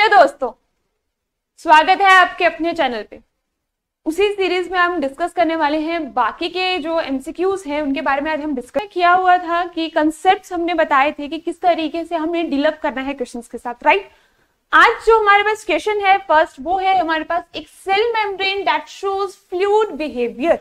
Hello दोस्तों, स्वागत है आपके अपने चैनल पे। उसी सीरीज में हम डिस्कस करने वाले हैं बाकी के जो एमसीक्यूज हैं उनके बारे में। आज हम डिस्कस किया हुआ था कि कंसेप्ट्स हमने बताए थे कि किस तरीके से हमें डील अप करना है क्वेश्चंस के साथ, राइट। आज जो हमारे पास क्वेश्चन है फर्स्ट, वो है हमारे पास एक cell membrane that shows fluid behaviour.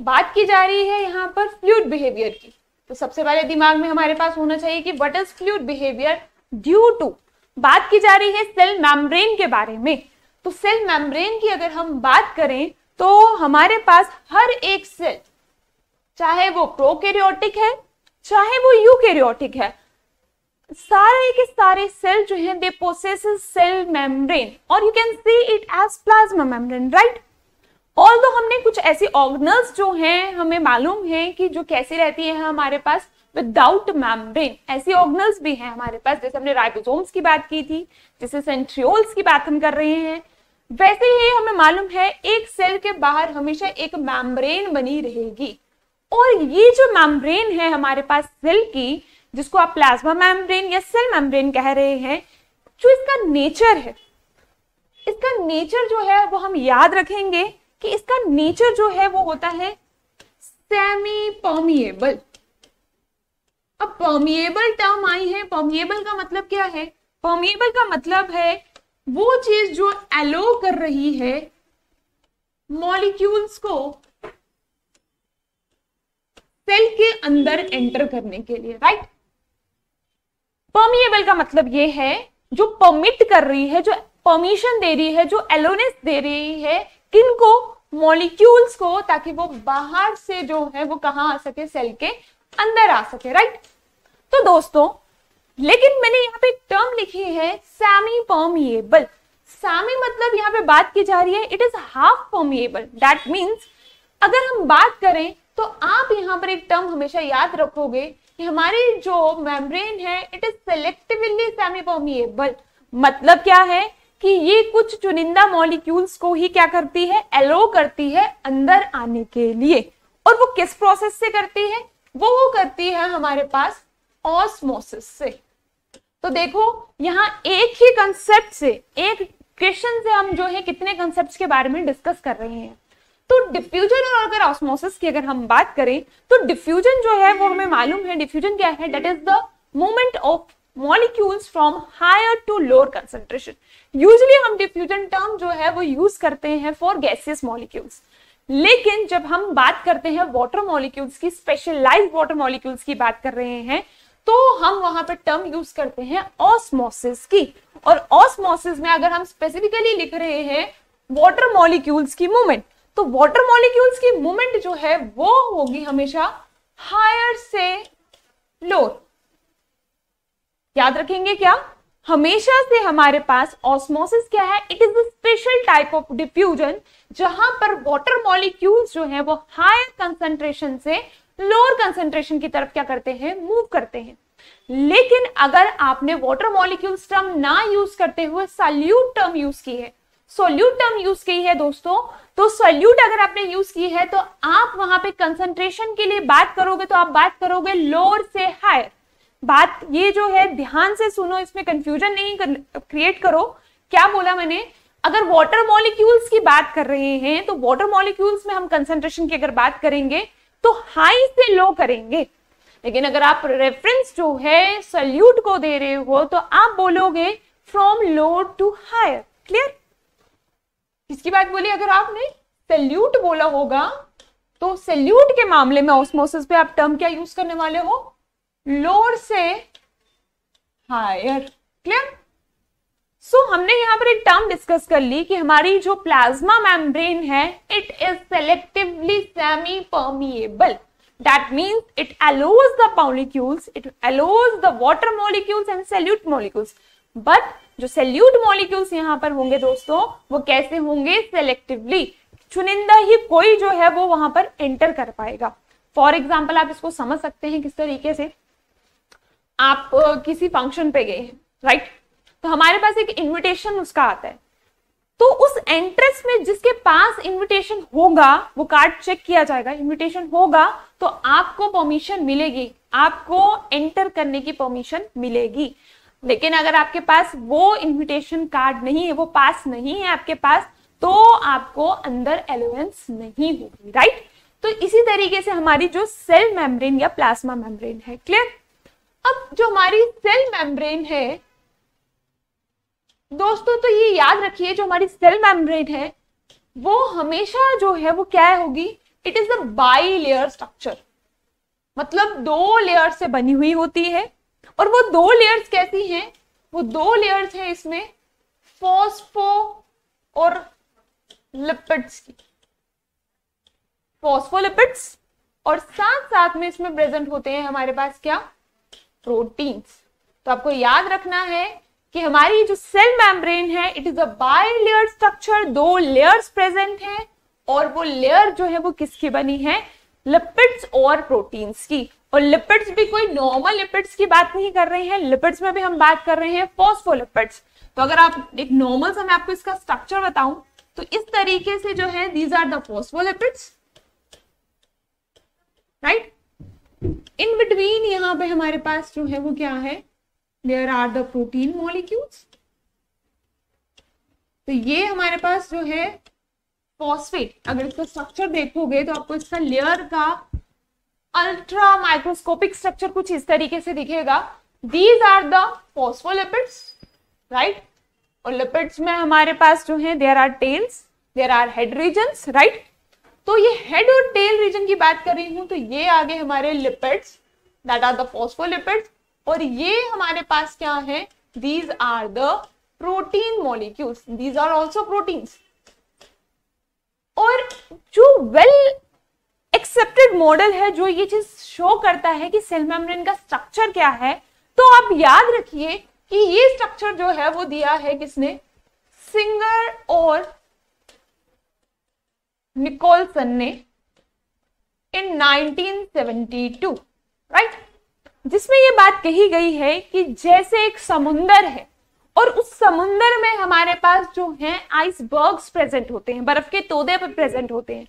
बात की जा रही है यहाँ पर फ्लूइड बिहेवियर की। तो सबसे पहले दिमाग में हमारे पास होना चाहिए कि what is fluid behaviour due to. बात की जा रही है सेल मेम्ब्रेन के बारे में। तो सेल मेम्ब्रेन की अगर हम बात करें तो हमारे पास हर एक सेल, चाहे वो प्रोकैरियोटिक है चाहे वो यूकैरियोटिक है, सारे के सारे सेल जो हैं दे पोसेस सेल मेम्ब्रेन और you can see it as plasma membrane, right. Although हमने कुछ ऐसी ऑर्गेनल्स जो हैं हमें मालूम है कि जो कैसी रहती है हमारे पास विदाउट मेम्ब्रेन, ऐसी ऑर्गेनल्स भी हैं हमारे पास। जैसे हमने राइबोसोम्स की बात की थी, जैसे सेंट्रियोल्स की बात हम कर रहे हैं, वैसे ही हमें मालूम है एक सेल के बाहर हमेशा एक मेम्ब्रेन बनी रहेगी। और ये जो मेम्ब्रेन है हमारे पास सेल की, जिसको आप प्लाज्मा मेम्ब्रेन या सेल मेम्ब्रेन कह रहे हैं, जो इसका नेचर है, इसका नेचर जो है वो हम याद रखेंगे कि इसका नेचर जो है वो होता है सेमी परमिएबल। अब परमिएबल टर्म आई है, परमिएबल का मतलब क्या है? परमिएबल का मतलब है वो चीज जो अलो कर रही है मॉलिक्यूल्स को सेल के अंदर एंटर करने के लिए, राइट। परमिएबल का मतलब ये है जो परमिट कर रही है, जो परमिशन दे रही है, जो एलोनेस दे रही है, किनको? मॉलिक्यूल्स को, ताकि वो बाहर से जो है वो कहां आ सके, सेल के अंदर आ सके, राइट। तो दोस्तों, लेकिन मैंने यहाँ पे एक टर्म लिखी है सेमी परमिएबल। सेमी मतलब यहाँ पे बात की जा रही है it is half permeable. That means अगर हम बात करें तो आप यहाँ पर एक टर्म हमेशा याद रखोगे कि हमारी जो मेम्ब्रेन है it is selectively semi permeable. मतलब क्या है कि ये कुछ चुनिंदा मॉलिक्यूल्स को ही क्या करती है, एलो करती है अंदर आने के लिए। और वो किस प्रोसेस से करती है? वो करती है हमारे पास ऑस्मोसिस से। तो देखो यहाँ एक ही कंसेप्ट से, एक क्वेश्चन से हम जो है कितने कंसेप्ट्स के बारे में डिस्कस कर रहे हैं। तो डिफ्यूजन और अगर ऑस्मोसिस की अगर हम बात करें तो डिफ्यूजन जो है वो हमें मालूम है, डिफ्यूजन क्या है? That is the movement of molecules from higher to lower concentration. Usually हम डिफ्यूजन टर्म जो है वो यूज करते हैं फॉर गैसियस मॉलिक्यूल्स, लेकिन जब हम बात करते हैं वाटर मॉलिक्यूल्स की, स्पेशलाइज्ड वाटर मॉलिक्यूल्स की बात कर रहे हैं, तो हम वहां पर टर्म यूज करते हैं ऑस्मोसिस की। और ऑस्मोसिस में अगर हम स्पेसिफिकली लिख रहे हैं वाटर मॉलिक्यूल्स की मूवमेंट, तो वाटर मॉलिक्यूल्स की मूवमेंट जो है वो होगी हमेशा हायर से लोअर। याद रखेंगे क्या? हमेशा से हमारे पास ऑस्मोसिस क्या है? It is a special type of diffusion जहां पर वाटर मॉलिक्यूल्स जो है वो हायर कंसंट्रेशन से लोअर कंसंट्रेशन की तरफ क्या करते हैं, मूव करते हैं। लेकिन अगर आपने वाटर मॉलिक्यूल्स टर्म ना यूज करते हुए सॉल्यूट टर्म यूज की है, सोल्यूट टर्म यूज की है दोस्तों, तो सोल्यूट अगर आपने यूज की है तो आप वहां पे कंसंट्रेशन के लिए बात करोगे तो आप बात करोगे लोअर से हायर। बात ये जो है ध्यान से सुनो, इसमें कंफ्यूजन नहीं क्रिएट करो। क्या बोला मैंने? अगर वाटर मॉलिक्यूल्स की बात कर रहे हैं तो वाटर मॉलिक्यूल्स में हम कंसंट्रेशन की अगर बात करेंगे तो हाई से लो करेंगे। लेकिन अगर आप रेफरेंस जो है सॉल्यूट को दे रहे हो तो आप बोलोगे from lower to higher. Clear? किसकी बात बोली? अगर आपने सॉल्यूट बोला होगा तो सॉल्यूट के मामले में ऑस्मोसिस पे आप टर्म क्या यूज करने वाले हो? लोअर से हायर। क्लियर? सो हमने यहां पर एक टर्म डिस्कस कर ली कि हमारी जो प्लाज्मा मेम्ब्रेन है it is selectively semi permeable. That means it allows the molecules, it allows the water molecules and solute molecules. But जो सॉल्यूट मॉलिक्यूल्स यहां पर होंगे दोस्तों वो कैसे होंगे? सेलेक्टिवली, चुनिंदा ही कोई जो है वो वहां पर एंटर कर पाएगा। फॉर एग्जाम्पल आप इसको समझ सकते हैं किस तरीके से, आप किसी फंक्शन पे गए हैं, राइट। तो हमारे पास एक इनविटेशन उसका आता है, तो उस एंट्रेंस में जिसके पास इनविटेशन होगा वो कार्ड चेक किया जाएगा। इनविटेशन होगा तो आपको परमिशन मिलेगी, आपको एंटर करने की परमिशन मिलेगी। लेकिन अगर आपके पास वो इन्विटेशन कार्ड नहीं है, वो पास नहीं है आपके पास, तो आपको अंदर एलोवेंस नहीं होगी, राइट। तो इसी तरीके से हमारी जो सेल मेम्ब्रेन या प्लाज्मा मेम्ब्रेन है, क्लियर। अब जो हमारी सेल मेम्ब्रेन है दोस्तों, तो ये याद रखिए जो हमारी सेल मेम्ब्रेन है वो हमेशा जो है वो क्या होगी, it is a bilayer structure, मतलब 2 लेयर से बनी हुई होती है। और वो 2 लेयर्स कैसी हैं, वो 2 लेयर्स हैं इसमें फॉस्फो और लिपिड्स की, फॉस्फोलिपिड्स, और साथ साथ में इसमें प्रेजेंट होते हैं हमारे पास क्या, प्रोटीन्स। तो आपको याद रखना है कि हमारी जो सेल मेम्ब्रेन है it is a bilayer structure, 2 layers present हैं, और वो लेयर जो है वो किसकी बनी है, लिपिड्स और प्रोटीन्स की। और लिपिड्स भी कोई नॉर्मल लिपिड्स की बात नहीं कर रहे हैं, लिपिड्स में भी हम बात कर रहे हैं फॉस्फोलिपिड्स। तो अगर आप एक नॉर्मल से मैं आपको इसका स्ट्रक्चर बताऊं तो इस तरीके से जो है these are the phospholipids, right. In between यहाँ पे हमारे पास जो है वो क्या है, there are the protein molecules. तो ये हमारे पास जो है फॉस्फेट, अगर इसका स्ट्रक्चर देखोगे तो आपको इसका लेयर का अल्ट्रा माइक्रोस्कोपिक स्ट्रक्चर कुछ इस तरीके से दिखेगा। These are the phospholipids, right. और लिपिड्स में हमारे पास जो है there are tails, there are head regions, right. तो ये हेड और टेल रीजन की बात कर रही हूं, तो ये आगे हमारे lipids, that are the phospholipids, और ये हमारे पास क्या है, these are the protein molecules, these are also proteins. और जो वेल एक्सेप्टेड मॉडल है जो ये चीज शो करता है कि सेल मेम्ब्रेन का स्ट्रक्चर क्या है, तो आप याद रखिए कि ये स्ट्रक्चर जो है वो दिया है किसने, सिंगर और निकोलसन ने इन 1972, राइट। जिसमें ये बात कही गई है कि जैसे एक समुंदर है और उस समुंदर में हमारे पास जो है आइसबर्ग्स प्रेजेंट होते हैं, बर्फ के तोदे पर प्रेजेंट होते हैं,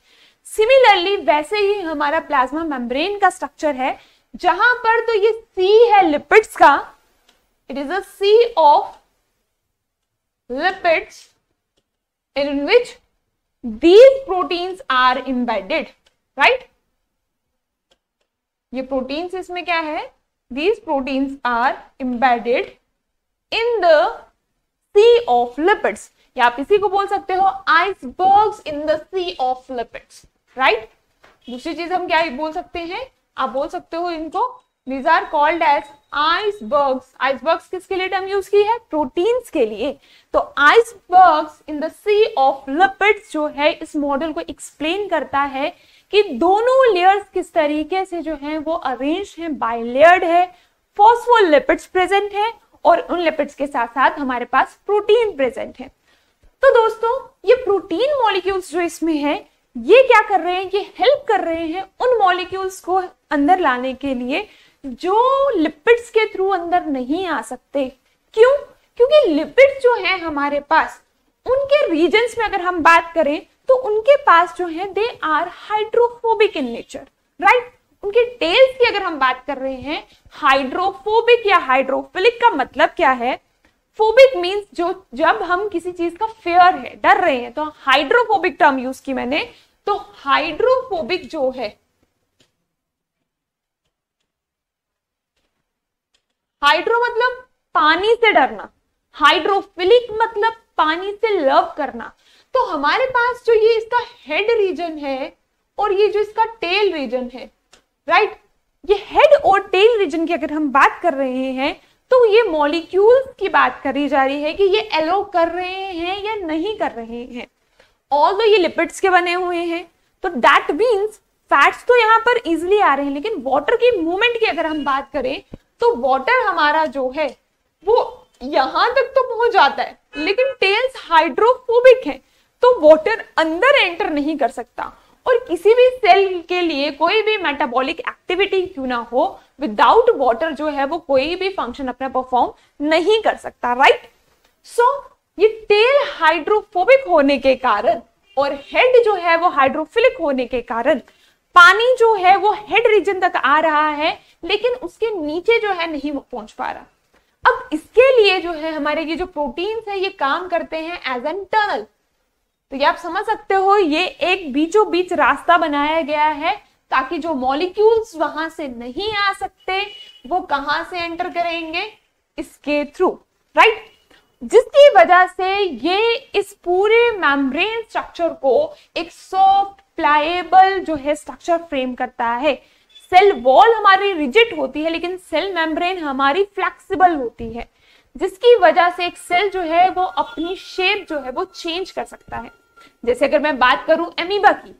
सिमिलरली वैसे ही हमारा प्लाज्मा मेम्ब्रेन का स्ट्रक्चर है, जहां पर तो ये सी है लिपिड्स का, it is a sea of lipids in which these proteins are embedded, right. ये प्रोटीन्स इसमें क्या है, these proteins are embedded in the sea of lipids, या आप इसी को बोल सकते हो icebergs in the sea of lipids, right. दूसरी चीज हम क्या बोल सकते हैं, आप बोल सकते हो इनको, these are called as icebergs। icebergs किसके लिए टर्म यूज की है, प्रोटीन्स के लिए। तो icebergs in the sea of lipids जो है इस मॉडल को एक्सप्लेन करता है कि दोनों लेयर्स किस तरीके से जो है वो अरेंज है, बाइलेयर्ड है, फॉस्फोलिपिड्स प्रेजेंट है, और उन लिपिड्स के साथ साथ हमारे पास प्रोटीन प्रेजेंट है। तो दोस्तों ये प्रोटीन मॉलिक्यूल्स जो इसमें है ये क्या कर रहे हैं, ये हेल्प कर रहे हैं उन मॉलिक्यूल्स को अंदर लाने के लिए जो लिपिड्स के थ्रू अंदर नहीं आ सकते। क्यों? क्योंकि लिपिड्स जो है हमारे पास, उनके रीजन्स में अगर हम बात करें तो उनके पास जो है they are hydrophobic in nature, right. उनके टेल्स की अगर हम बात कर रहे हैं, हाइड्रोफोबिक या हाइड्रोफिलिक का मतलब क्या है, फोबिक मीन्स जो जब हम किसी चीज का फेयर है, डर रहे हैं, तो हाइड्रोफोबिक टर्म यूज की मैंने। तो हाइड्रोफोबिक जो है, हाइड्रो मतलब पानी से डरना, हाइड्रोफिलिक मतलब पानी से लव करना। तो हमारे पास जो ये इसका हेड रीजन है और ये जो इसका टेल रीजन है, राइट, ये हेड और टेल रीजन की अगर हम बात कर रहे हैं तो ये मॉलिक्यूल्स की बात करी जा रही है कि ये एलो कर रहे हैं या नहीं कर रहे हैं। ऑल्दो ये लिपिड्स के बने हुए हैं, तो दैट मीन्स फैट्स तो यहाँ पर इजिली आ रहे हैं, लेकिन वाटर की मूवमेंट की अगर हम बात करें तो वाटर हमारा जो है वो यहां तक तो पहुंच जाता है, लेकिन टेल्स हाइड्रोफोबिक है, तो वाटर अंदर एंटर नहीं कर सकता। और किसी भी सेल के लिए कोई भी मेटाबॉलिक एक्टिविटी क्यों ना हो, विदाउट वाटर जो है वो कोई भी फंक्शन अपना परफॉर्म नहीं कर सकता, राइट। सो ये टेल हाइड्रोफोबिक होने के कारण और हेड जो है वो हाइड्रोफिलिक होने के कारण पानी जो है वो हेड रीजन तक आ रहा है, लेकिन उसके नीचे जो है नहीं पहुंच पा रहा। अब इसके लिए जो है हमारे ये जो प्रोटीन्स है ये काम करते हैं एज एन टनल। तो ये आप समझ सकते हो, ये एक बीचों बीच रास्ता बनाया गया है ताकि जो मॉलिक्यूल्स वहां से नहीं आ सकते वो कहां से एंटर करेंगे, इसके थ्रू, राइट। जिसकी वजह से ये इस पूरे मेम्ब्रेन स्ट्रक्चर को एक सॉफ्ट प्लाएबल जो है स्ट्रक्चर फ्रेम करता है। सेल वॉल हमारी रिजिड होती है लेकिन सेल मेम्ब्रेन हमारी फ्लेक्सिबल होती है, जिसकी वजह से एक सेल जो है वो अपनी शेप जो है वो चेंज कर सकता है। जैसे अगर मैं बात करूं अमीबा की,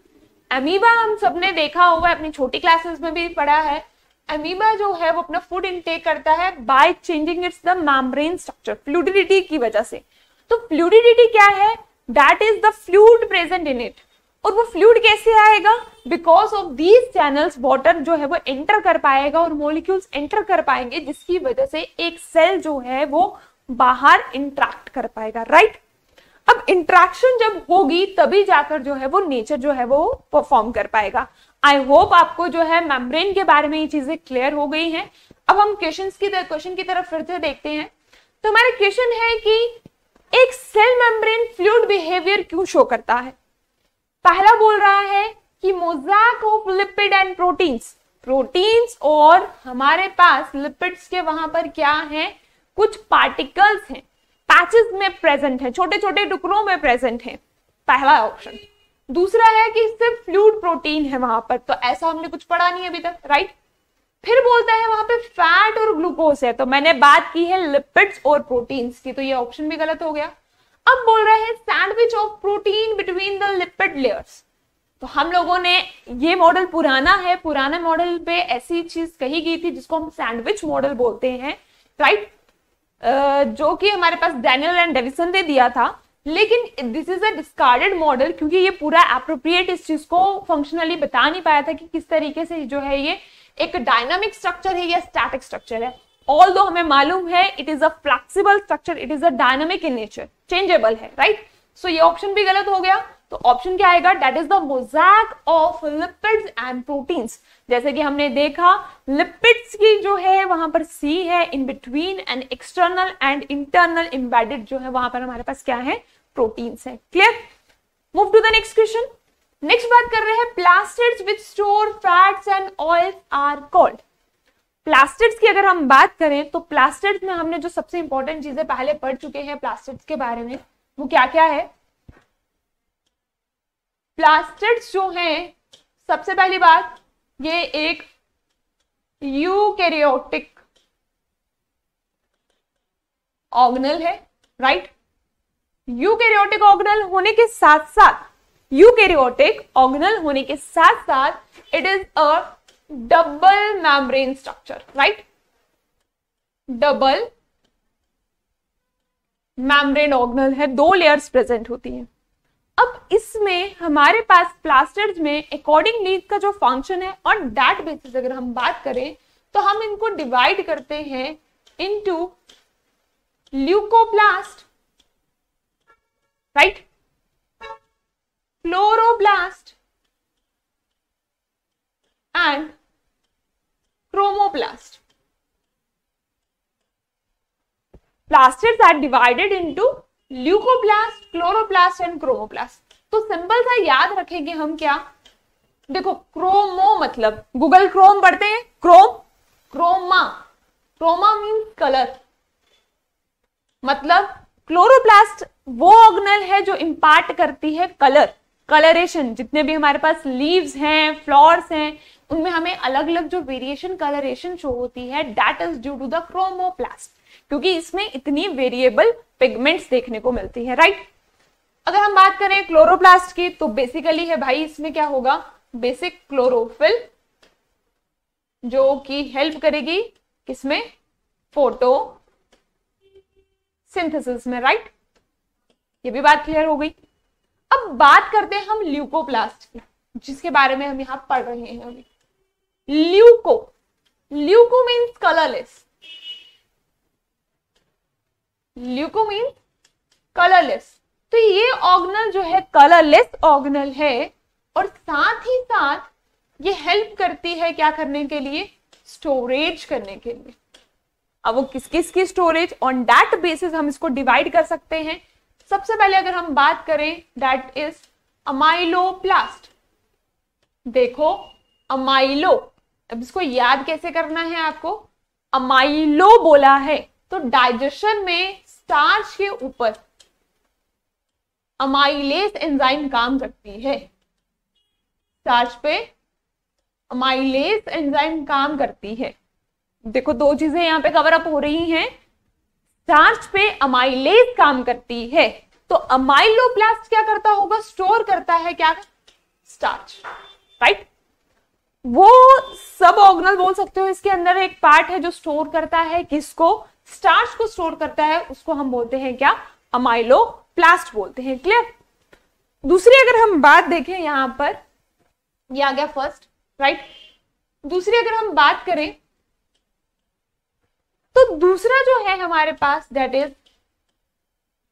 अमीबा हम सबने देखा होगा, अपनी छोटी क्लासेस में भी पढ़ा है। अमीबा जो है वो अपना फूड इनटेक करता है by changing it's the membrane structure, fluidity की वजह से। तो फ्लूइडिटी क्या है? That is the fluid present in it. और वो फ्लूइड कैसे आएगा? Because of these channels water जो है वो एंटर कर पाएगा और मॉलिक्यूल्स एंटर कर पाएंगे, जिसकी वजह से एक सेल जो है वो बाहर इंटरेक्ट कर पाएगा, राइट। अब इंटरेक्शन जब होगी तभी जाकर जो है वो नेचर जो है वो परफॉर्म कर पाएगा। आई होप आपको जो है मेम्ब्रेन के बारे में ये चीजें क्लियर हो गई हैं। अब हम क्वेश्चन की तरफ फिर से देखते हैं। तो हमारा क्वेश्चन है कि एक सेल मेम्ब्रेन फ्लूइड बिहेवियर क्यों शो करता है? पहला बोल रहा है कि mosaic of lipid and proteins और हमारे पास लिपिड्स के वहां पर क्या है, कुछ पार्टिकल्स हैं, पैचेस में प्रेजेंट है, छोटे छोटे टुकड़ों में प्रेजेंट है, पहला ऑप्शन। दूसरा है कि सिर्फ फ्लूइड प्रोटीन है वहां पर, तो ऐसा हमने कुछ पढ़ा नहीं अभी तक, राइट। फिर बोलता है वहां पे फैट और ग्लूकोज है, तो मैंने बात की है लिपिड्स और प्रोटीन्स की, तो ये ऑप्शन भी गलत हो गया। अब बोल रहे हैं sandwich of protein between the lipid layers, तो हम लोगों ने ये मॉडल पुराना है, पुराने मॉडल पे ऐसी चीज कही गई थी जिसको हम सैंडविच मॉडल बोलते हैं, राइट, जो कि हमारे पास डैनियल एंड डेविसन ने दिया था। लेकिन this is a discarded model क्योंकि ये पूरा एप्रोप्रिएट इस चीज को फंक्शनली बता नहीं पाया था कि किस तरीके से जो है ये एक डायनामिक स्ट्रक्चर है या स्टैटिक स्ट्रक्चर है। ऑल्दो हमें मालूम है it is a flexible structure, it is a dynamic in nature, changeable है, राइट। सो ये ऑप्शन भी गलत हो गया। तो ऑप्शन क्या आएगा? That is the mosaic of lipids and proteins. जैसे कि हमने देखा लिपिड्स की जो है वहां पर सी है in between, and external and internal embedded जो है वहां पर हमारे पास क्या है? प्रोटीन्स है। Clear? Move to the next question. Next बात कर रहे हैं plastids which store fats and oils are called. Plastids की अगर हम बात करें तो प्लास्टिड्स में हमने जो सबसे इंपॉर्टेंट चीजें पहले पढ़ चुके हैं प्लास्टिड्स के बारे में, वो क्या क्या है? प्लास्टिड्स जो हैं, सबसे पहली बात, ये एक यूकैरियोटिक ऑर्गेनल है, राइट। यूकैरियोटिक ऑर्गेनल होने के साथ साथ it is a double membrane structure, right. Double membrane organelle है, 2 लेयर्स प्रेजेंट होती हैं। अब इसमें हमारे पास प्लास्टिड्स में अकॉर्डिंगली इसका जो फंक्शन है ऑन दैट बेसिस अगर हम बात करें तो हम इनको डिवाइड करते हैं into leucoplast, right, chloroplast and chromoplast. Plastids are divided into leucoplast, chloroplast and chromoplast. तो सिंपल सा याद रखेंगे हम क्या? देखो क्रोमो मतलब गूगल क्रोम पढ़ते हैं, क्रोमा मीन्स कलर, मतलब क्लोरोप्लास्ट वो ऑर्गेनल है जो इंपार्ट करती है कलरेशन। जितने भी हमारे पास लीव्स हैं, फ्लावर्स हैं, उनमें हमें अलग अलग जो वेरिएशन कलरेशन शो होती है, that is due to the chromoplast, क्योंकि इसमें इतनी वेरिएबल पिगमेंट्स देखने को मिलती है, राइट। अगर हम बात करें क्लोरोप्लास्ट की तो बेसिकली है भाई, इसमें क्या होगा? बेसिक क्लोरोफिल, जो कि हेल्प करेगी किसमें? फोटो सिंथेसिस में, राइट। ये भी बात क्लियर हो गई। अब बात करते हैं हम ल्यूकोप्लास्ट की, जिसके बारे में हम यहां पढ़ रहे हैं अभी। Leuco means colourless, leuco means colourless. तो ये ऑर्गेनल जो है कलरलेस ऑर्गेनल है, और साथ ही साथ ये हेल्प करती है क्या करने के लिए? स्टोरेज करने के लिए। अब वो किस किस की स्टोरेज, ऑन दैट बेसिस हम इसको डिवाइड कर सकते हैं। सबसे पहले अगर हम बात करें दैट इज अमाइलोप्लास्ट। देखो अमाइलो, अब इसको याद कैसे करना है आपको, अमाइलो बोला है तो डाइजेशन में स्टार्च के ऊपर अमाइलेज एंजाइम काम करती है। स्टार्च पे अमाइलेज एंजाइम काम करती है। देखो दो चीजें यहाँ पे कवर अप हो रही हैं। स्टार्च पे अमाइलेज काम करती है तो अमाइलोप्लास्ट क्या करता होगा, स्टोर करता है क्या, स्टार्च, राइट। वो सब ऑर्गेनल बोल सकते हो, इसके अंदर एक पार्ट है जो स्टोर करता है, किसको, स्टार्च को स्टोर करता है, उसको हम बोलते हैं क्या, अमाइलोप्लास्ट बोलते हैं। क्लियर। दूसरी अगर हम बात देखें यहां पर, ये आ गया फर्स्ट, राइट। दूसरी अगर हम बात करें तो दूसरा जो है हमारे पास दैट इज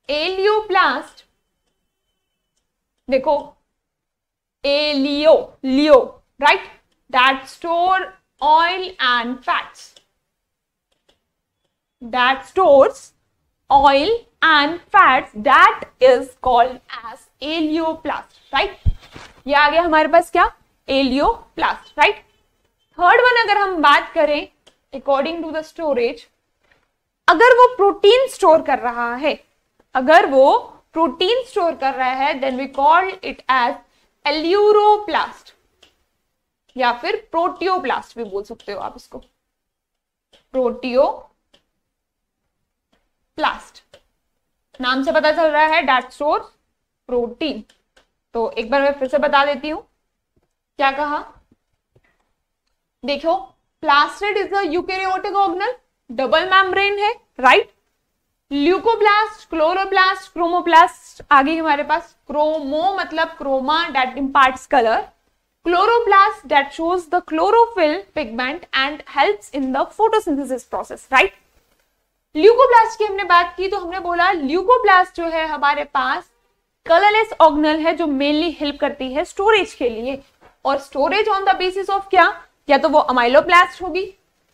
एलियोप्लास्ट। देखो एलियो, लियो, right, that store oil and fats, that stores oil and fats, that is called as elaioplast, right. ये आ गया हमारे पास क्या, एलियोप्लास्ट, राइट। थर्ड वन अगर हम बात करें अकॉर्डिंग टू द स्टोरेज, अगर वो प्रोटीन स्टोर कर रहा है, अगर वो प्रोटीन स्टोर कर रहा है then we call it as aleuroplast या फिर प्रोटियोप्लास्ट भी बोल सकते हो आप इसको, प्रोटियोप्लास्ट। नाम से पता चल रहा है दैट स्टोर प्रोटीन। तो एक बार मैं फिर से बता देती हूं क्या कहा। देखो plastid is a eukaryotic organelle, double membrane है, राइट। ल्यूकोप्लास्ट, क्लोरोप्लास्ट, क्रोमोप्लास्ट आ गई हमारे पास। क्रोमो मतलब chroma that imparts colour, chloroplast that shows the chlorophyll pigment and helps in the photosynthesis process, right. Leucoplast की हमने बात की तो हमने बोला ल्यूकोप्लास्ट जो है हमारे पास कलरलेस ऑर्गेनल है जो मेनली हेल्प करती है स्टोरेज के लिए। और storage on the basis of क्या, या तो वो अमाइलोप्लास्ट होगी,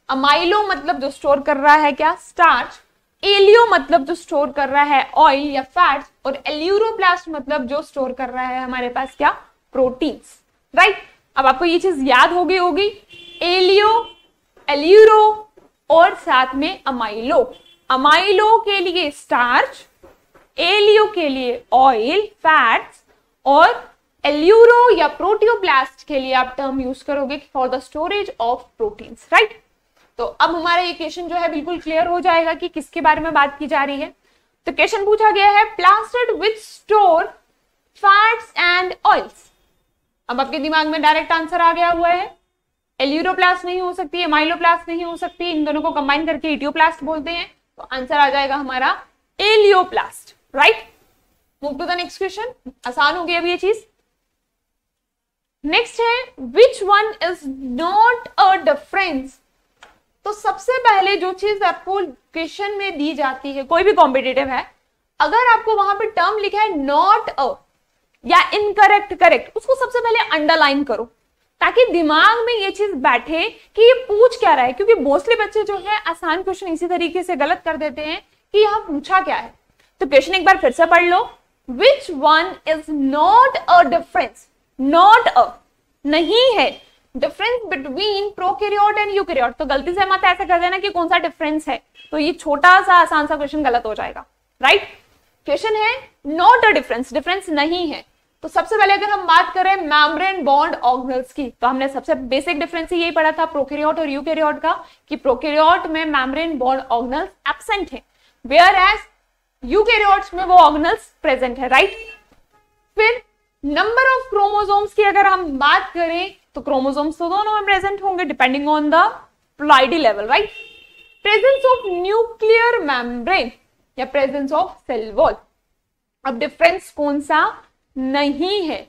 अमाइलो मतलब जो स्टोर कर रहा है क्या, स्टार्च, एलियो मतलब जो स्टोर कर रहा है ऑयल या फैट्स, और एल्यूरोप्लास्ट मतलब जो स्टोर कर रहा है हमारे पास क्या, प्रोटीन्स, राइट। अब आपको ये चीज याद होगी, एलियो, एल्यूरो और साथ में अमाइलो। अमाइलो के लिए स्टार्च, एलियो के लिए ऑयल, फैट्स, और एल्यूरो या प्रोटियोप्लास्ट के लिए आप टर्म यूज करोगे for the storage of proteins, right. तो अब हमारा ये क्वेश्चन जो है बिल्कुल क्लियर हो जाएगा कि किसके बारे में बात की जा रही है। तो क्वेश्चन पूछा गया है plastid which store fats and oils. अब आपके दिमाग में डायरेक्ट आंसर आ गया हुआ है, एल्यूरोप्लास्ट नहीं हो सकती, अमाइलोप्लास्ट नहीं हो सकती, इन दोनों को कंबाइन करके इटियोप्लास्ट बोलते हैं। तो आंसर आ जाएगा हमारा elaioplast, right. Move to the next question, आसान हो गई अब ये चीज। नेक्स्ट है which one is not a difference. तो सबसे पहले जो चीज आपको क्वेश्चन में दी जाती है, कोई भी कॉम्पिटिटिव है, अगर आपको वहां पे टर्म लिखा है नॉट अ या इनकरेक्ट करेक्ट, उसको सबसे पहले अंडरलाइन करो ताकि दिमाग में ये चीज बैठे कि ये पूछ क्या रहा है। क्योंकि मोस्टली बच्चे जो है आसान क्वेश्चन इसी तरीके से गलत कर देते हैं कि यहां पूछा क्या है। तो क्वेश्चन एक बार फिर से पढ़ लो, which one is not a difference, not a नहीं है, difference between prokaryote and eukaryote. तो गलती से मत ऐसा कर देना कि कौन सा डिफरेंस है, तो ये छोटा सा आसान सा क्वेश्चन गलत हो जाएगा, राइट। क्वेश्चन है नॉट अ डिफरेंस, डिफरेंस नहीं है। तो सबसे पहले अगर हम बात करें मेम्ब्रेन बॉन्ड ऑर्गेनल्स की, तो हमने सबसे बेसिक डिफरेंस ही यही पढ़ा था प्रोकैरियोट और यूकैरियोट का, कि प्रोकैरियोट में मेम्ब्रेन बॉन्ड ऑर्गेनल्स एब्सेंट है, वेयर एज यूकैरियोट्स में वो ऑर्गेनल्स प्रेजेंट है, राइट। फिर नंबर ऑफ क्रोमोसोम्स की अगर हम बात करें तो क्रोमोसोम्स तो दोनों में प्रेजेंट होंगे depending on the ploidy level, right. Presence of nuclear membrane या प्रेजेंस ऑफ सेल वॉल। अब डिफरेंस कौन सा नहीं है,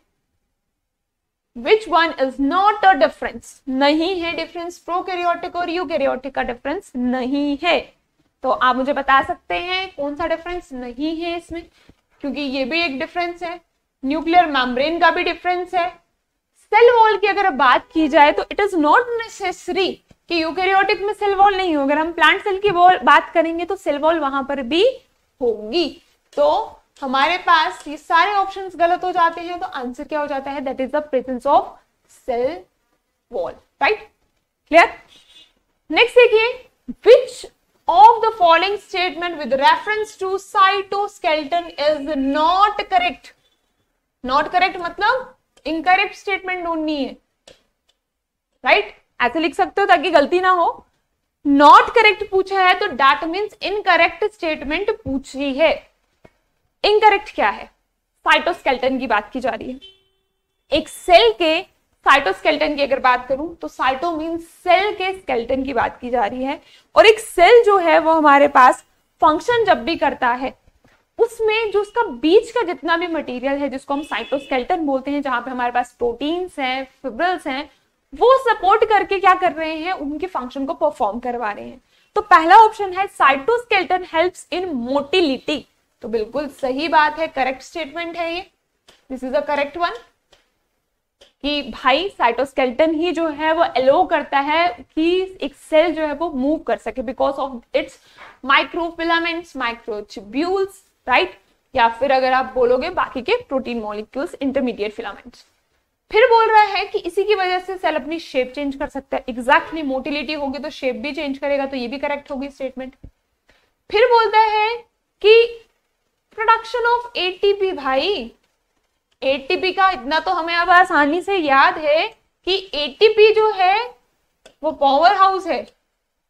which one is not a difference, नहीं है डिफरेंस, प्रोकैरियोटिक और यूकैरियोटिक का डिफरेंस नहीं है। तो आप मुझे बता सकते हैं कौन सा डिफरेंस नहीं है इसमें, क्योंकि ये भी एक डिफरेंस है, न्यूक्लियर मेम्ब्रेन का भी डिफरेंस है। सेल वॉल की अगर बात की जाए तो इट इज नॉट नेसेसरी कि यूकैरियोटिक में सेल वॉल नहीं होगा, अगर हम प्लांट सेल की बात करेंगे तो सेल वॉल वहां पर भी होगी। तो हमारे पास ये सारे ऑप्शंस गलत हो जाते हैं, तो आंसर क्या हो जाता है, that is the presence of cell wall, right, clear. Next देखिए, which of the following statement with reference to cytoskeleton is not correct. Not correct मतलब इनकरेक्ट स्टेटमेंट ढूंढनी है, राइट, ऐसे लिख सकते हो ताकि गलती ना हो। नॉट करेक्ट पूछा है तो दैट मीन्स इनकरेक्ट स्टेटमेंट पूछी है। इनकरेक्ट क्या है, साइटोस्केलेटन की बात की जा रही है। एक सेल के साइटोस्केलेटन की अगर बात करूं तो साइटो मीन्स सेल के स्केलेटन की बात की जा रही है, और एक सेल जो है वो हमारे पास फंक्शन जब भी करता है उसमें जो उसका बीच का जितना भी मटेरियल है जिसको हम साइटोस्केलेटन बोलते हैं, जहां पे हमारे पास प्रोटीन्स हैं, फिब्रिल्स हैं, वो सपोर्ट करके क्या कर रहे हैं, उनके फंक्शन को परफॉर्म करवा रहे हैं। तो पहला ऑप्शन है साइटोस्केलेटन हेल्प्स इन मोटिलिटी, तो बिल्कुल सही बात है, करेक्ट स्टेटमेंट है ये, this is the correct one, कि भाई साइटोस्केलेटन ही जो है वो एलो करता है कि एक सेल जो है वो मूव कर सके because of its microfilaments, microtubules, right, या फिर अगर आप बोलोगे बाकी के प्रोटीन मॉलिक्यूल्स, इंटरमीडिएट फिलामेंट्स। फिर बोल रहा है कि इसी की वजह से सेल अपनी शेप चेंज कर सकता है। एग्जैक्टली मोटिलिटी होगी तो शेप भी चेंज करेगा, तो ये भी करेक्ट होगी स्टेटमेंट। फिर बोलता है कि प्रोडक्शन ऑफ एटीपी, भाई एटीपी का इतना तो हमें अब आसानी से याद है कि एटीपी जो है वो पावर हाउस है,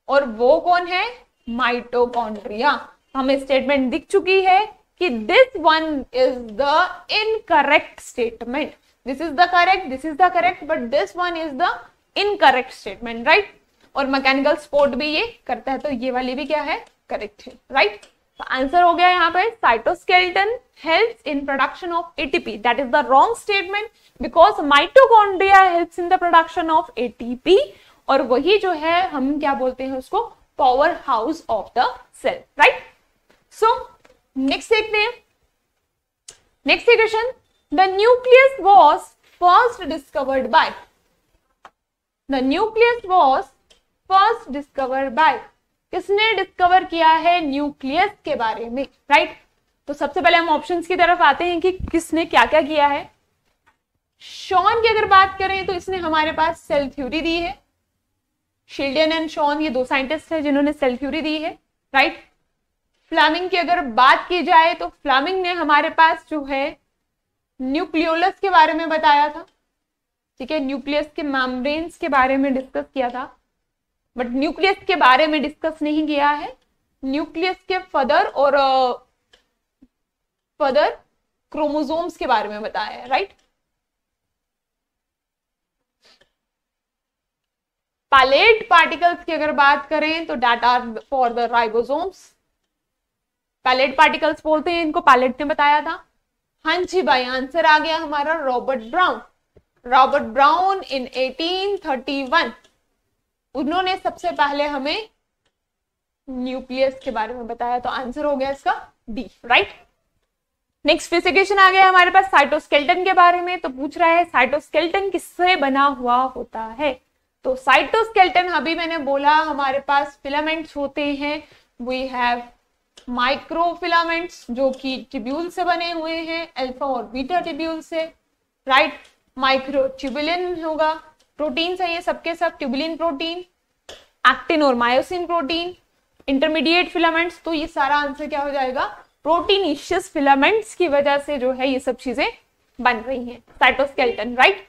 और वो कौन है, माइटोकॉन्ड्रिया। हमें स्टेटमेंट दिख चुकी है कि this one is the incorrect statement, this is the correct, this is the correct, but this one is the incorrect statement, right. और मैकेनिकल स्पोर्ट भी ये करता है, तो ये वाली भी क्या है, करेक्ट है, राइट। तो आंसर हो गया यहाँ पर cytoskeleton helps in production of ATP, that is the wrong statement because mitochondria helps in the production of ATP, और वही जो है हम क्या बोलते हैं उसको, power house of the cell, right. So next देखते हैं, next question, the nucleus was first discovered by, the nucleus was first discovered by, किसने डिस्कवर किया है न्यूक्लियस के बारे में, राइट। तो सबसे पहले हम ऑप्शंस की तरफ आते हैं कि किसने क्या क्या किया है। शॉन की अगर बात करें तो इसने हमारे पास सेल थ्योरी दी है, शिल्डन एंड शॉन ये दो साइंटिस्ट हैं जिन्होंने सेल थ्योरी दी है, राइट। फ्लेमिंग की अगर बात की जाए तो फ्लेमिंग ने हमारे पास जो है न्यूक्लियोलस के बारे में बताया था, ठीक है, न्यूक्लियस के मेम्ब्रेन्स के बारे में डिस्कस किया था, बट न्यूक्लियस के बारे में डिस्कस नहीं किया है, न्यूक्लियस के फर्दर और फर्दर क्रोमोसोम्स के बारे में बताया है, राइट। पैलेट पार्टिकल्स की अगर बात करें तो that are for the ribosomes, Palade particles बोलते हैं इनको, पैलेट ने बताया था। हाँ जी भाई, आंसर आ गया हमारा रॉबर्ट ब्राउन, रॉबर्ट ब्राउन इन 1831 उन्होंने सबसे पहले हमें न्यूक्लियस के बारे में बताया, तो आंसर हो गया इसका डी, राइट। नेक्स्ट क्वेश्चन आ गया हमारे पास साइटोस्केलेटन के बारे में, तो पूछ रहा है साइटोस्केलेटन किससे बना हुआ होता है। तो साइटोस्केलेटन अभी मैंने बोला हमारे पास फिलामेंट्स होते हैं, वी हैव माइक्रोफिलामेंट्स जो कि ट्यूब्यूल से बने हुए हैं, अल्फा और बीटा ट्यूब्यूल से, राइट। माइक्रोट्यूबुलिन होगा, प्रोटीन्स है ये सबके सब, ट्यूबुलिन प्रोटीन, एक्टिन और मायोसिन प्रोटीन, इंटरमीडिएट फिलामेंट्स, तो ये सारा आंसर क्या हो जाएगा, प्रोटीनिशियस फिलामेंट्स की वजह से जो है ये सब चीजें बन रही हैं, साइटोस्केलेटन, राइट।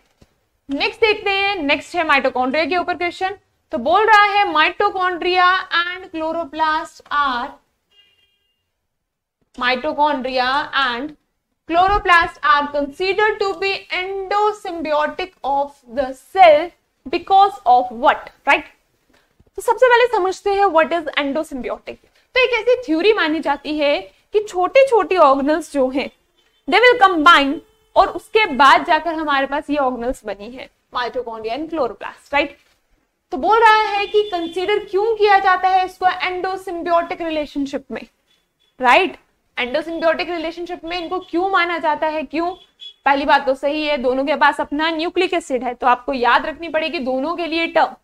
नेक्स्ट देखते हैं, नेक्स्ट है माइटोकॉन्ड्रिया के ऊपर क्वेश्चन, तो बोल रहा है mitochondria and chloroplast are, mitochondria and chloroplasts are considered to be endosymbiotic of the cell because of what, right? तो सबसे पहले समझते हैं what is endosymbiotic। तो एक ऐसी थ्योरी मानी जाती है कि छोटे छोटे ऑर्गेनल्स जो हैं they will combine, और उसके बाद जाकर हमारे पास ये ऑर्गेनल्स बनी है माइटोकॉन्ड्रिया एंड क्लोरोप्लास्ट, राइट। तो बोल रहा है कि कंसीडर क्यों किया जाता है इसको एंडोसिम्बियोटिक रिलेशनशिप में, राइट। एंडोसिम्बियोटिक रिलेशनशिप में इनको क्यों माना जाता है, क्यों, पहली बात तो सही है, दोनों के पास अपना न्यूक्लिक एसिड है, तो आपको याद रखनी पड़ेगी दोनों के लिए टर्म,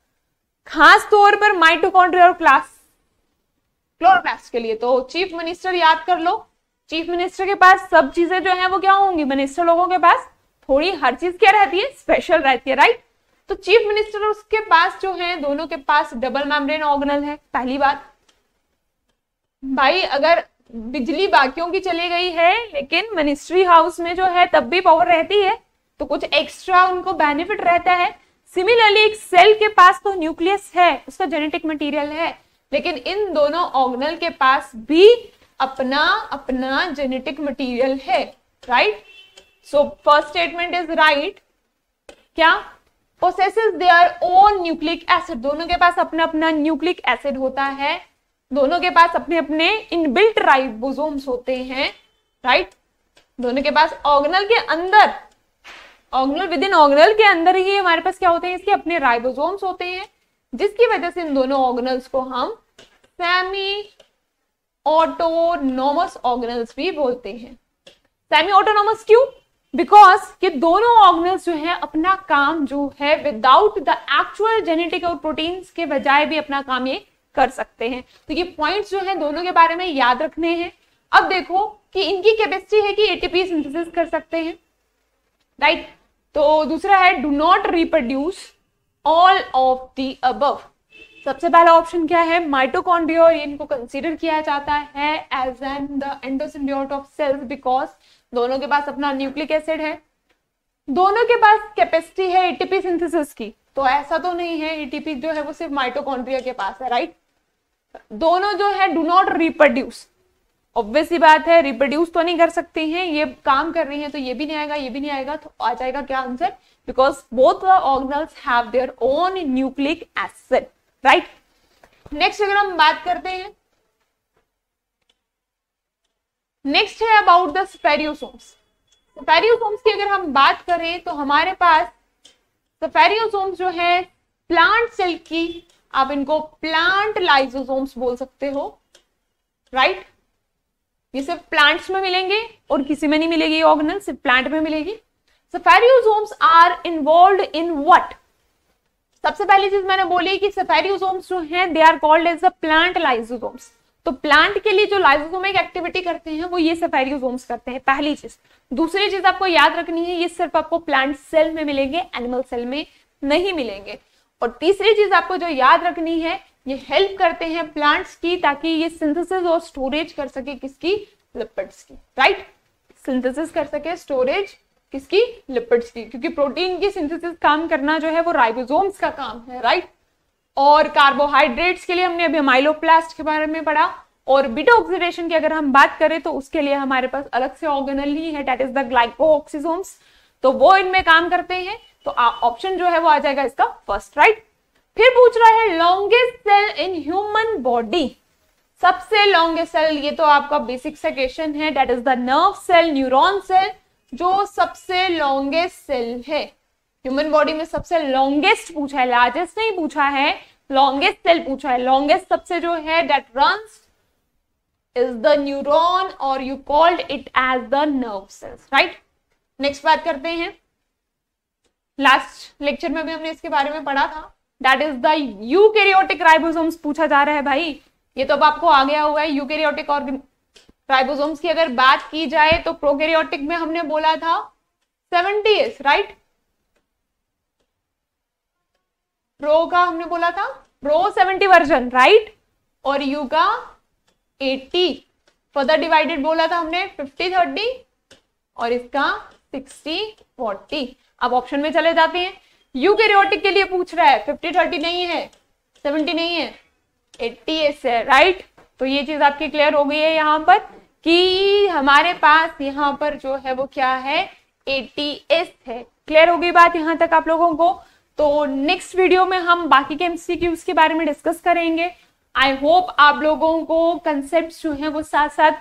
खास तौर पर माइटोकॉन्ड्रिया और क्लोरोप्लास्ट के लिए। तो चीफ मिनिस्टर याद कर लो, चीफ मिनिस्टर के पास सब चीजें जो है वो क्या होंगी, मिनिस्टर लोगों के पास थोड़ी हर चीज क्या रहती है, स्पेशल रहती है, राइट। तो चीफ मिनिस्टर उसके पास जो है, दोनों के पास डबल मेम्ब्रेन ऑर्गेनल है। पहली बात भाई, अगर बिजली बाकियों की चली गई है लेकिन मिनिस्ट्री हाउस में जो है तब भी पावर रहती है, तो कुछ एक्स्ट्रा उनको बेनिफिट रहता है। सिमिलरली एक सेल के पास तो न्यूक्लियस है, उसका जेनेटिक मटेरियल है, लेकिन इन दोनों ऑर्गेनल के पास भी अपना अपना जेनेटिक मटेरियल है, right. So first statement is right. क्या possesses their own nucleic acid, दोनों के पास अपना अपना न्यूक्लिक एसिड होता है, दोनों के पास अपने अपने इनबिल्ट राइबोसोम्स होते हैं, राइट। दोनों के पास ऑर्गेनल के अंदर, ऑर्गेनल विद इन ऑर्गेनल के अंदर ही हमारे पास क्या होते हैं, इसके अपने राइबोसोम्स होते हैं, जिसकी वजह से इन दोनों ऑर्गेनल्स को हम सेमी ऑटोनोमस ऑर्गेनल्स भी बोलते हैं। सेमी ऑटोनोमस क्यों? बिकॉज ये दोनों ऑर्गेनल्स जो है अपना काम जो है विदाउट द एक्चुअल जेनेटिक और प्रोटीन्स के बजाय भी अपना काम ये कर सकते हैं। तो ये पॉइंट्स जो है दोनों के बारे में याद रखने हैं। अब देखो कि इनकी कैपेसिटी है कि एटीपी सिंथेसिस कर सकते हैं, राइट। तो दूसरा है do not reproduce all of the above. सबसे पहला ऑप्शन क्या है, माइटोकॉन्ड्रिया, और इनको कंसीडर किया जाता है as an the endosymbiote of cells, because दोनों के पास अपना न्यूक्लिक एसिड है, दोनों के पास कैपेसिटी है एटीपी सिंथेसिस की। तो ऐसा तो नहीं है एटीपी जो है वो सिर्फ माइटोकॉन्ड्रिया के पास है, राइट। दोनों जो है डू नॉट रिप्रोड्यूस, ऑब्वियस सी बात है, रिप्रोड्यूस तो नहीं कर सकती हैं, ये काम कर रही हैं, तो ये भी नहीं आएगा, ये भी नहीं आएगा, तो आ जाएगा क्या answer, because both the organelles have their own nucleic acid, right. Next अगर हम बात करते हैं, नेक्स्ट है अबाउट द स्पेरियोसोम्स। स्पेरियोसोम्स की अगर हम बात करें तो हमारे पास स्पेरियोसोम्स जो है प्लांट सेल की, आप इनको प्लांट लाइसोसोम्स बोल सकते हो, राइट। ये सिर्फ प्लांट्स में मिलेंगे और किसी में नहीं मिलेगी, ऑर्गेनल सिर्फ प्लांट में मिलेगी। Spherosomes are involved in what? सबसे पहली चीज मैंने बोली कि स्पेरियोसोम्स जो हैं they are called as the plant lysosomes. तो प्लांट के लिए जो लाइसोसोमिक एक्टिविटी करते हैं वो ये स्पेरियोसोम्स करते हैं, पहली चीज। दूसरी चीज आपको याद रखनी है, ये सिर्फ आपको प्लांट सेल में मिलेंगे, एनिमल सेल में नहीं मिलेंगे। और तीसरी चीज आपको जो याद रखनी है, ये हेल्प करते हैं प्लांट्स की ताकि ये सिंथेसिस और स्टोरेज कर सके किसकी, लिपिड्स की, राइट। सिंथेसिस कर सके, स्टोरेज किसकी, लिपिड्स की, क्योंकि प्रोटीन की सिंथेसिस काम करना जो है वो राइबोसोम्स का काम है, राइट। और कार्बोहाइड्रेट्स के लिए हमने अभी माइलोप्लास्ट के बारे में पढ़ा, और बीटा ऑक्सीडेशन की अगर हम बात करें तो उसके लिए हमारे पास अलग से ऑर्गेनल ही है, दैट इज द ग्लाइकोऑक्सीसोम्स, तो वो इनमें काम करते हैं। तो ऑप्शन जो है वो आ जाएगा इसका फर्स्ट, राइट। फिर पूछ रहा है longest cell in human body. सबसे लॉन्गेस्ट सेल, ये तो आपका बेसिक सा क्वेश्चन है, that is the nerve cell, neuron cell, जो सबसे लॉन्गेस्ट सेल है ह्यूमन बॉडी में। सबसे लॉन्गेस्ट पूछा है, लार्जेस्ट नहीं पूछा है, लॉन्गेस्ट सेल पूछा है। लॉन्गेस्ट सबसे जो है that runs is the neuron, और you called it as the nerve cells, right. Next बात करते हैं, लास्ट लेक्चर में भी हमने इसके बारे में पढ़ा था, that is the eukaryotic ribosomes पूछा जा रहा है भाई। ये तो अब आपको आ गया हुआ है। यूकैरियोटिक राइबोसोम्स की अगर बात की जाए तो प्रोकैरियोटिक में हमने बोला था 70s, राइट। प्रो का हमने बोला था प्रो 70 वर्जन, राइट, और यू का 80। फर्दर डिवाइडेड बोला था हमने 50-30 और इसका 60-40। अब ऑप्शन में चले जाते हैं, यूकैरियोटिक के लिए पूछ रहा है, 50-30 नहीं है, 70 नहीं है, 80s है, राइट। तो ये चीज आपकी क्लियर हो गई है यहाँ पर कि हमारे पास यहाँ पर जो है वो क्या है, 80s है। क्लियर हो गई बात यहाँ तक आप लोगों को? तो नेक्स्ट वीडियो में हम बाकी के एमसीक्यूज के बारे में डिस्कस करेंगे। आई होप आप लोगों को कंसेप्ट जो है वो साथ साथ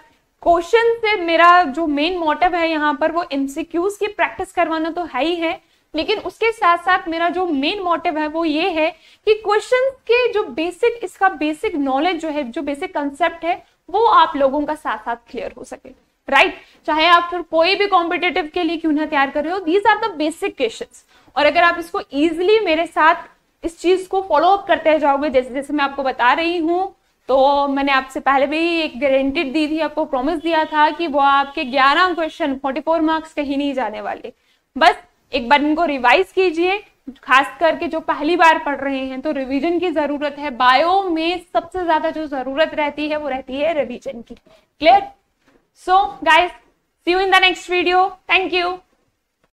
क्वेश्चन से, मेरा जो मेन मोटिव है यहाँ पर वो एमसीक्यूज की प्रैक्टिस करवाना तो है ही है, लेकिन उसके साथ साथ मेरा जो मेन मोटिव है वो ये है कि क्वेश्चन के जो बेसिक, इसका बेसिक नॉलेज जो है, जो बेसिक कंसेप्ट है वो आप लोगों का साथ साथ क्लियर हो सके, राइट। चाहे आप फिर कोई भी कॉम्पिटिटिव के लिए क्यों ना तैयार कर रहे हो, these are the basic questions. और अगर आप इसको इजिली मेरे साथ इस चीज को फॉलो अप करते जाओगे जैसे जैसे मैं आपको बता रही हूँ, तो मैंने आपसे पहले भी एक गारंटी दी थी, आपको प्रॉमिस दिया था कि वो आपके 11 क्वेश्चन 44 मार्क्स कहीं नहीं जाने वाले। बस एक बार इनको रिवाइज कीजिए, खास करके जो पहली बार पढ़ रहे हैं तो रिवीजन की जरूरत है। बायो में सबसे ज्यादा जो जरूरत रहती है वो रहती है रिवीजन की। Clear? So guys, see you in the next video. Thank you.